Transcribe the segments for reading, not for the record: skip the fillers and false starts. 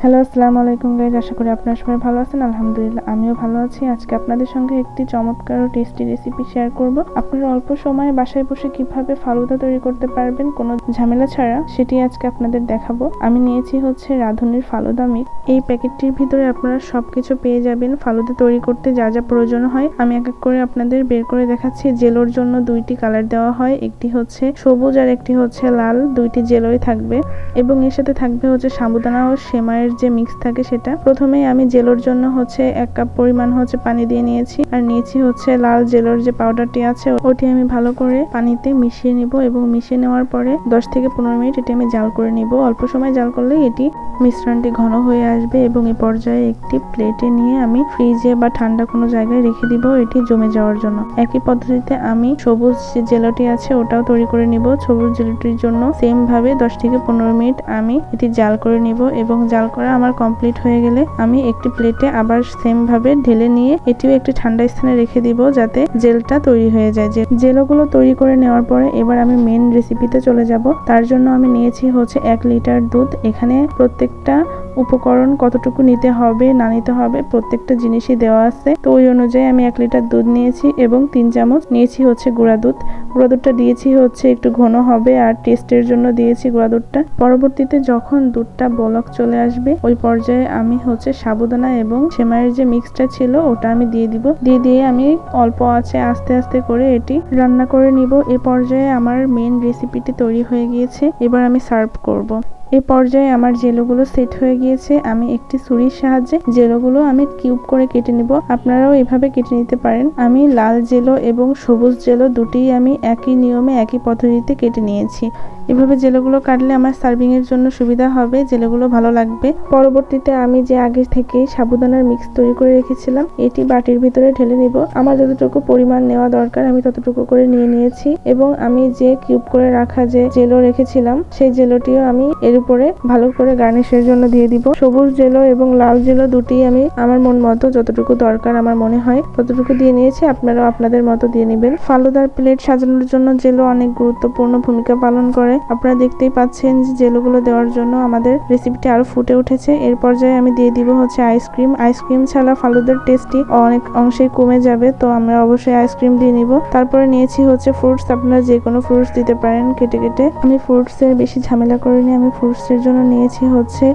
Hello, আসসালামু আলাইকুম guys. আশা করি আপনারা সবাই ভালো আছেন। আলহামদুলিল্লাহ, আমিও ভালো আছি। আজকে আপনাদের সঙ্গে একটি চমৎকার ও টেস্টি রেসিপি শেয়ার করব। আপনারা অল্প সময়ে বাসায় বসে কিভাবে ফালুদা তৈরি করতে পারবেন কোনো ঝামেলা ছাড়া, সেটি আজকে আপনাদের দেখাবো। আমি নিয়েছি হচ্ছে রাঁধুনির ফালুদা মিক্স। এই প্যাকেটটির ভিতরে আপনারা সবকিছু পেয়ে যাবেন ফালুদা তৈরি করতে যা যা প্রয়োজন হয়। আমি এক এক করে আপনাদের বের করে দেখাচ্ছি। জেলোর জন্য দুইটি কালার দেওয়া হয়, একটি হচ্ছে সবুজ আর একটি হচ্ছে লাল। দুইটি জেলোই থাকবে এবং এর সাথে থাকবে হচ্ছে সাবুদানা ও সেমাইয়ের যে মিক্স থাকে সেটা। প্রথমেই আমি জেলোর জন্য হচ্ছে 1 কাপ পরিমাণ হচ্ছে পানি দিয়ে নিয়েছি, আর নিয়েছি হচ্ছে লাল জেলোর যে পাউডারটি আছে ওটি আমি ভালো করে পানিতে মিশিয়ে নিব এবং মিশিয়ে নেওয়ার পরে 10 থেকে 15 মিনিট এটি আমি জাল করে নিব। অল্প সময় জাল করলে এটি মিশ্রণটি ঘন হয়ে আসবে এবং এই পর্যায়ে একটি প্লেটে নিয়ে আমি ফ্রিজে বা ঠান্ডা কোনো জায়গায় রেখে দিব এটি জমে যাওয়ার জন্য। একই পদ্ধতিতে আমি সবুজ যে জেলোটি আছে ওটাও তৈরি করে নিব। সবুজ জেলোটির জন্য সেম ভাবে 10 থেকে 15 মিনিট আমি এটি জাল করে নিব এবং জাল করা আমার কমপ্লিট হয়ে গেলে আমি একটি প্লেটে আবার সেম ভাবে ঢেলে নিয়ে এটিও একটি ঠান্ডা স্থানে রেখে দিব যাতে জেলটা তৈরি হয়ে যায়। জেলগুলো তৈরি করে নেওয়ার পরে এবার আমি মেন রেসিপিতে চলে যাব। তার জন্য আমি নিয়েছি হচ্ছে 1 লিটার দুধ। এখানে প্রত্যেকটা উপকরণ কতটুকু নিতে হবে না নিতে হবে প্রত্যেকটা জিনিসই দেওয়া আছে। তো ওই অনুযায়ী আমি 1 লিটার দুধ নিয়েছি এবং 3 চামচ নিয়েছি হচ্ছে গুঁড়া দুধ। গুঁড়া দুধটা দিয়েছি হচ্ছে একটু ঘন হবে আর টেস্টের জন্য দিয়েছি গুঁড়া দুধটা। পরবর্তীতে যখন দুধটা বলক চলে আসবে ওই পর্যায়ে আমি হচ্ছে সাবুদানা এবং সেমাইয়ের যে মিক্সটা ছিল ওটা আমি দিয়ে দিব। দিয়ে আমি অল্প আছে আস্তে আস্তে করে এটি রান্না করে নিব। এ পর্যায়ে আমার মেন রেসিপিটি তৈরি হয়ে গিয়েছে। এবার আমি সার্ভ করব। এই পর্যায়ে আমার জেলোগুলো সেট হয়ে গিয়েছে। আমি একটি ছুরির সাহায্যে জেলোগুলো আমি কিউব করে কেটে নিব। আপনারাও এভাবে কেটে নিতে পারেন। আমি লাল জেলো এবং সবুজ জেলো দুটিই আমি একই নিয়মে একই পদ্ধতিতে কেটে নিয়েছি। এভাবে জেলোগুলো কাটলে আমার সার্ভিং এর জন্য সুবিধা হবে, জেলোগুলো ভালো লাগবে। পরবর্তীতে আমি যে আগে থেকে সাবুদানার মিক্স তৈরি করে রেখেছিলাম এটি বাটির ভিতরে ঢেলে নিব। আমার যতটুকু পরিমাণ নেওয়া দরকার আমি ততটুকু করে নিয়ে নিয়েছি এবং আমি যে কিউব করে রাখা যে জেলো রেখেছিলাম সেই জেলোটিও আমি এর উপরে ভালো করে গার্নিশের জন্য দিয়ে দিব। সবুজ জেলো এবং লাল জেলো দুটি আমি আমার মন মতো যতটুকু দরকার আমার মনে হয় ততটুকু দিয়ে নিয়েছি। আপনারাও আপনাদের মতো দিয়ে নেবেন। ফালুদার প্লেট সাজানোর জন্য জেলো অনেক গুরুত্বপূর্ণ ভূমিকা পালন করে। আপনারা দেখতেই পাচ্ছেন যে জেলোগুলো দেওয়ার জন্য আমাদের রেসিপিটি আরো ফুটে উঠেছে। এর পর্যায়ে আমি দিয়ে দিব হচ্ছে আইসক্রিম। আইসক্রিম ছাড়া ফালুদার টেস্টটি অনেক অংশেই কমে যাবে, তো আমরা অবশ্যই আইসক্রিম দিয়ে নিব। তারপরে নিয়েছি হচ্ছে ফ্রুটস। আপনারা যে কোনো ফ্রুটস দিতে পারেন কেটে কেটে। আমি ফ্রুটসের বেশি ঝামেলা করিনি। আমি ফ্রুটসের জন্য নিয়েছি হচ্ছে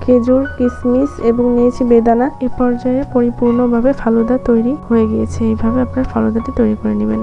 খেজুর, কিশমিশ এবং নিয়েছি বেদানা। এ পর্যায়ে পরিপূর্ণভাবে ফালুদা তৈরি হয়ে গিয়েছে। এইভাবে আপনার ফালুদাটি তৈরি করে নেবেন।